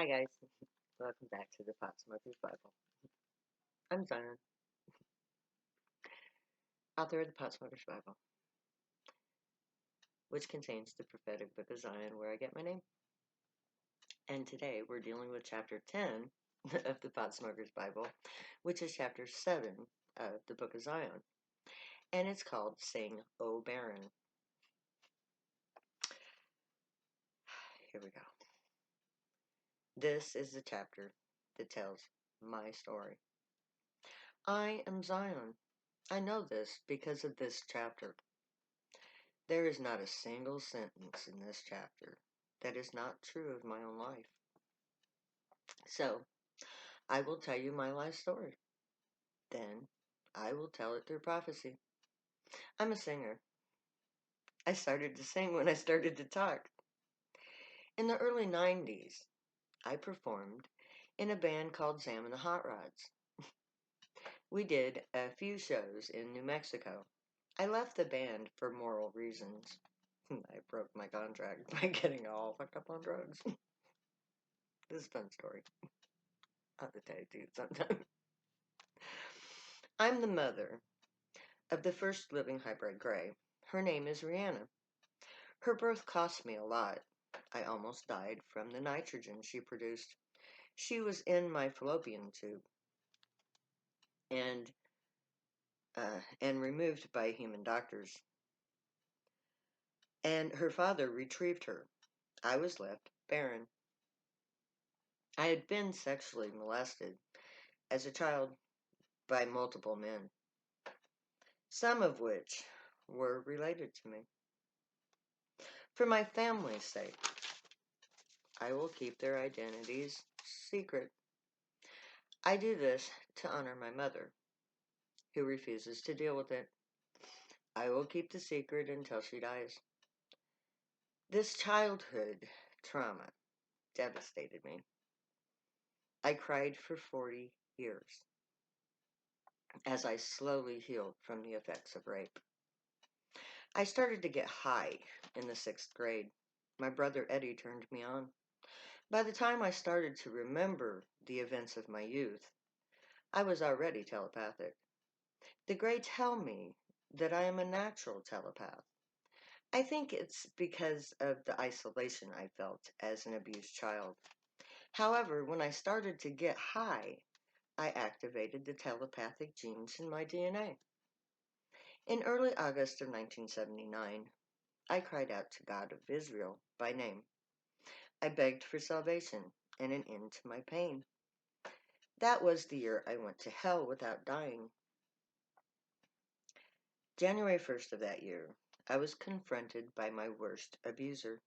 Hi guys, welcome back to the Pot Smoker's Bible. I'm Zion, author of the Pot Smoker's Bible, which contains the prophetic book of Zion where I get my name. And today we're dealing with chapter 10 of the Pot Smoker's Bible, which is chapter 7 of the book of Zion. And it's called Sing, O Barren. Here we go. This is the chapter that tells my story. I am Zion. I know this because of this chapter. There is not a single sentence in this chapter that is not true of my own life. So, I will tell you my life story. Then, I will tell it through prophecy. I'm a singer. I started to sing when I started to talk. In the early 90s, I performed in a band called Sam and the Hot Rods. We did a few shows in New Mexico. I left the band for moral reasons. I broke my contract by getting all fucked up on drugs. This is a fun story. I'll have to tell you too sometime. I'm the mother of the first living hybrid gray. Her name is Rihanna. Her birth cost me a lot. I almost died from the nitrogen she produced. She was in my fallopian tube and removed by human doctors. And her father retrieved her. I was left barren. I had been sexually molested as a child by multiple men, some of which were related to me. For my family's sake, I will keep their identities secret. I do this to honor my mother, who refuses to deal with it. I will keep the secret until she dies. This childhood trauma devastated me. I cried for 40 years as I slowly healed from the effects of rape. I started to get high in the 6th grade. My brother Eddie turned me on. By the time I started to remember the events of my youth, I was already telepathic. The Grey tell me that I am a natural telepath. I think it's because of the isolation I felt as an abused child. However, when I started to get high, I activated the telepathic genes in my DNA. In early August of 1979, I cried out to God of Israel by name. I begged for salvation and an end to my pain. That was the year I went to hell without dying. January 1st of that year, I was confronted by my worst abuser.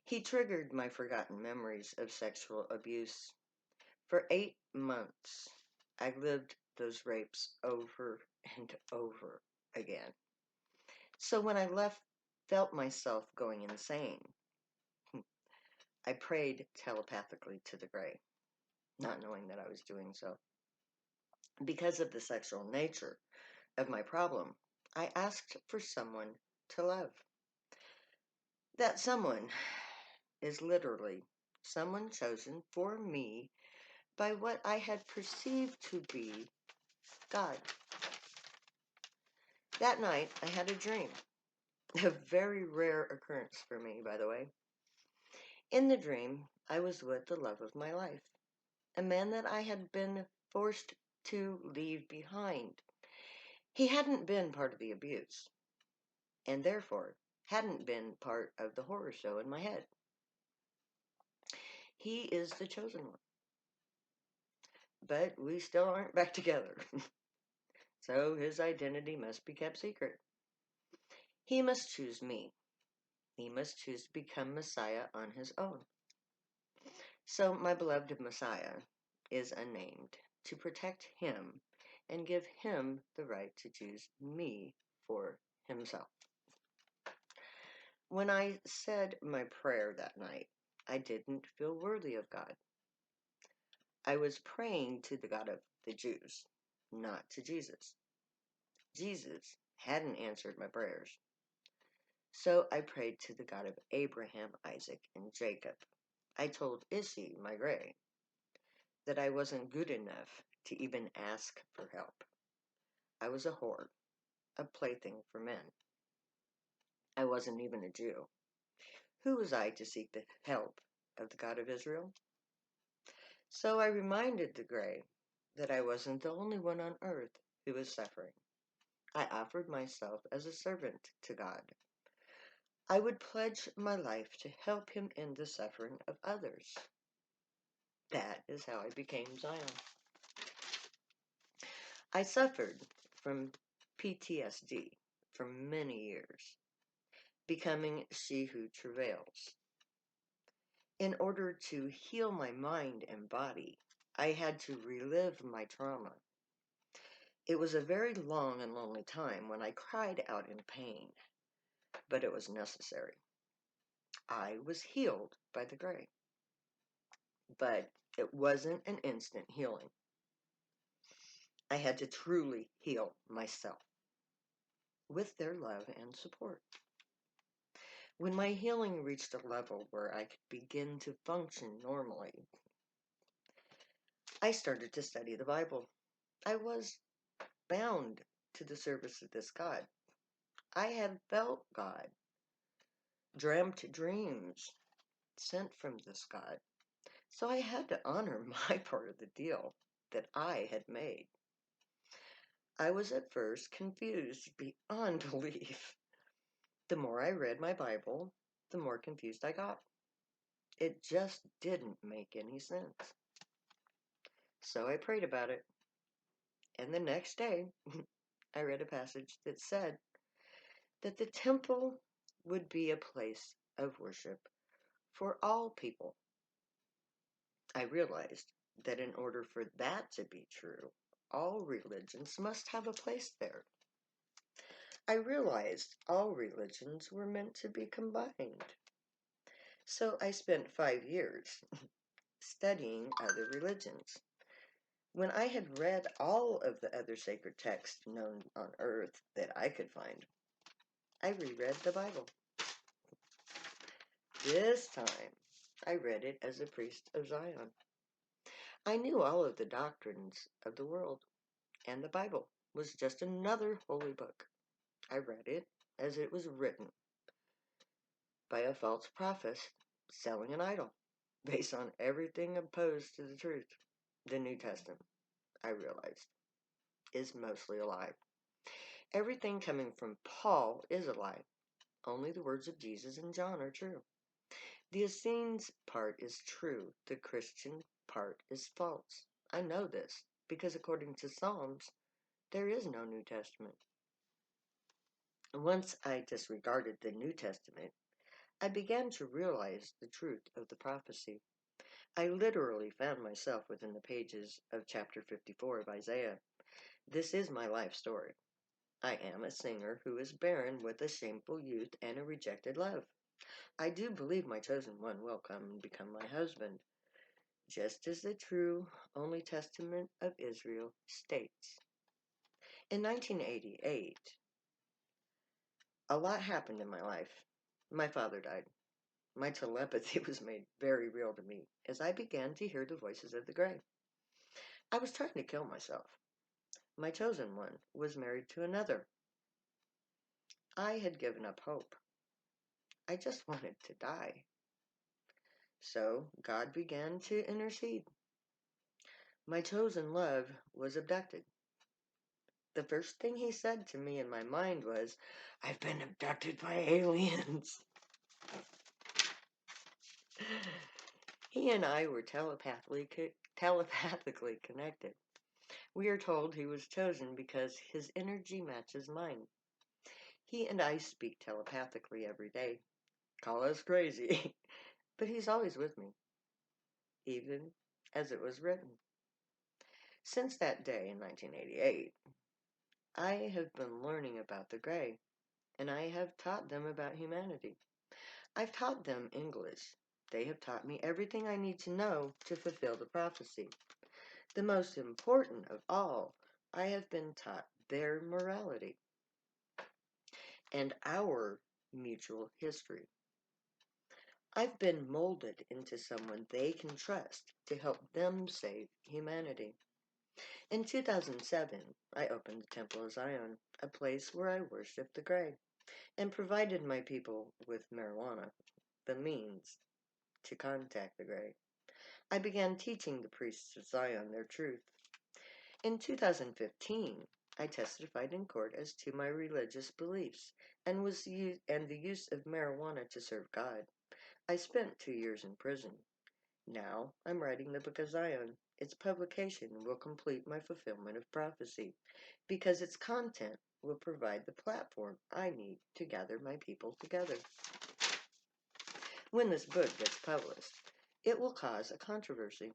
He triggered my forgotten memories of sexual abuse. For 8 months, I lived those rapes over and over again. So when I felt myself going insane, I prayed telepathically to the Grey, not knowing that I was doing so. Because of the sexual nature of my problem, I asked for someone to love. That someone is literally someone chosen for me by what I had perceived to be God. That night, I had a dream. A very rare occurrence for me, by the way. In the dream, I was with the love of my life, a man that I had been forced to leave behind. He hadn't been part of the abuse, and therefore hadn't been part of the horror show in my head. He is the chosen one. But we still aren't back together. So his identity must be kept secret. He must choose me. He must choose to become Messiah on his own. So my beloved Messiah is unnamed to protect him and give him the right to choose me for himself. When I said my prayer that night, I didn't feel worthy of God. I was praying to the God of the Jews, not to Jesus. Jesus hadn't answered my prayers. So I prayed to the God of Abraham, Isaac, and Jacob. I told Issy, my gray, that I wasn't good enough to even ask for help. I was a whore, a plaything for men. I wasn't even a Jew. Who was I to seek the help of the God of Israel? So I reminded the gray that I wasn't the only one on earth who was suffering. I offered myself as a servant to God. I would pledge my life to help him end the suffering of others. That is how I became Zion. I suffered from PTSD for many years, becoming she who travails. In order to heal my mind and body, I had to relive my trauma. It was a very long and lonely time when I cried out in pain, but it was necessary. I was healed by the gray, but it wasn't an instant healing. I had to truly heal myself with their love and support. When my healing reached a level where I could begin to function normally, I started to study the Bible. I was bound to the service of this God. I had felt God, dreamt dreams sent from this God. So I had to honor my part of the deal that I had made. I was at first confused beyond belief. The more I read my Bible, the more confused I got. It just didn't make any sense. So I prayed about it. And the next day, I read a passage that said that the temple would be a place of worship for all people. I realized that in order for that to be true, all religions must have a place there. I realized all religions were meant to be combined. So I spent 5 years studying other religions. When I had read all of the other sacred texts known on earth that I could find, I reread the Bible. This time, I read it as a priest of Zion. I knew all of the doctrines of the world, and the Bible was just another holy book. I read it as it was written by a false prophet selling an idol based on everything opposed to the truth. The New Testament, I realized, is mostly a lie. Everything coming from Paul is a lie. Only the words of Jesus and John are true. The Essenes part is true. The Christian part is false. I know this because according to Psalms, there is no New Testament. Once I disregarded the New Testament, I began to realize the truth of the prophecy. I literally found myself within the pages of chapter 54 of Isaiah. This is my life story. I am a singer who is barren with a shameful youth and a rejected love. I do believe my chosen one will come and become my husband, just as the true only testament of Israel states. In 1988, a lot happened in my life. My father died. My telepathy was made very real to me as I began to hear the voices of the gray. I was trying to kill myself. My chosen one was married to another. I had given up hope. I just wanted to die. So God began to intercede. My chosen love was abducted. The first thing he said to me in my mind was, "I've been abducted by aliens." He and I were telepathically connected. We are told he was chosen because his energy matches mine. He and I speak telepathically every day. Call us crazy, but he's always with me, even as it was written. Since that day in 1988, I have been learning about the gray, and I have taught them about humanity. I've taught them English. They have taught me everything I need to know to fulfill the prophecy. The most important of all, I have been taught their morality and our mutual history. I've been molded into someone they can trust to help them save humanity. In 2007, I opened the Temple of Zion, a place where I worshiped the Grey, and provided my people with marijuana, the means to contact the Grey. I began teaching the priests of Zion their truth. In 2015, I testified in court as to my religious beliefs and the use of marijuana to serve God. I spent 2 years in prison. Now I'm writing the Book of Zion. Its publication will complete my fulfillment of prophecy, because its content will provide the platform I need to gather my people together. When this book gets published, it will cause a controversy.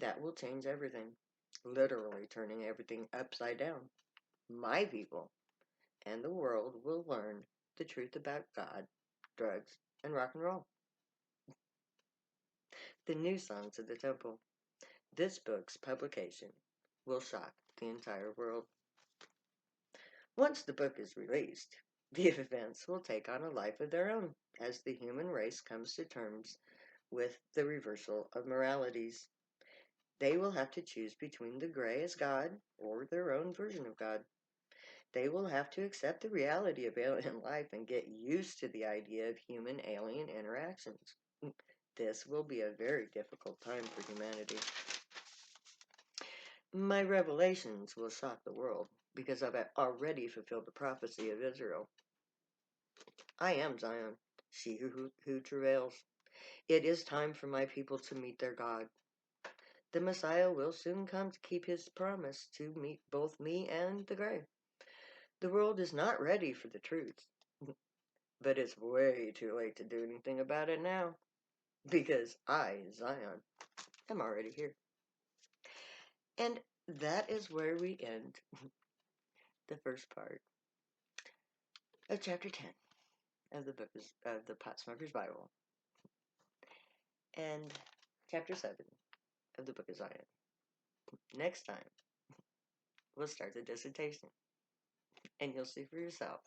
That will change everything, literally turning everything upside down. My people and the world will learn the truth about God, drugs, and rock and roll. The new songs of the temple. This book's publication will shock the entire world. Once the book is released, the events will take on a life of their own as the human race comes to terms with the reversal of moralities. They will have to choose between the Grey as God or their own version of God. They will have to accept the reality of alien life and get used to the idea of human-alien interactions. This will be a very difficult time for humanity. My revelations will shock the world, because I've already fulfilled the prophecy of Israel. I am Zion, she who travails. It is time for my people to meet their God. The Messiah will soon come to keep his promise to meet both me and the Grey. The world is not ready for the truth, but it's way too late to do anything about it now, because I, Zion, am already here. And that is where we end the first part of chapter 10 of the book of the Pot Smoker's Bible, and chapter 7 of the Book of Zion. Next time, we'll start the dissertation, and you'll see for yourself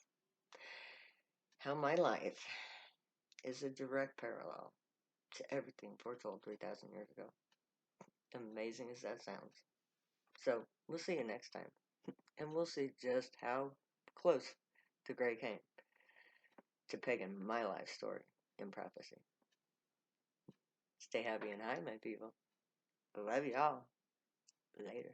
how my life is a direct parallel to everything foretold 3,000 years ago. Amazing as that sounds. So, we'll see you next time, and we'll see just how close the Grey came to pegging my life story in prophecy. Stay happy and high, my people. Love y'all. Later.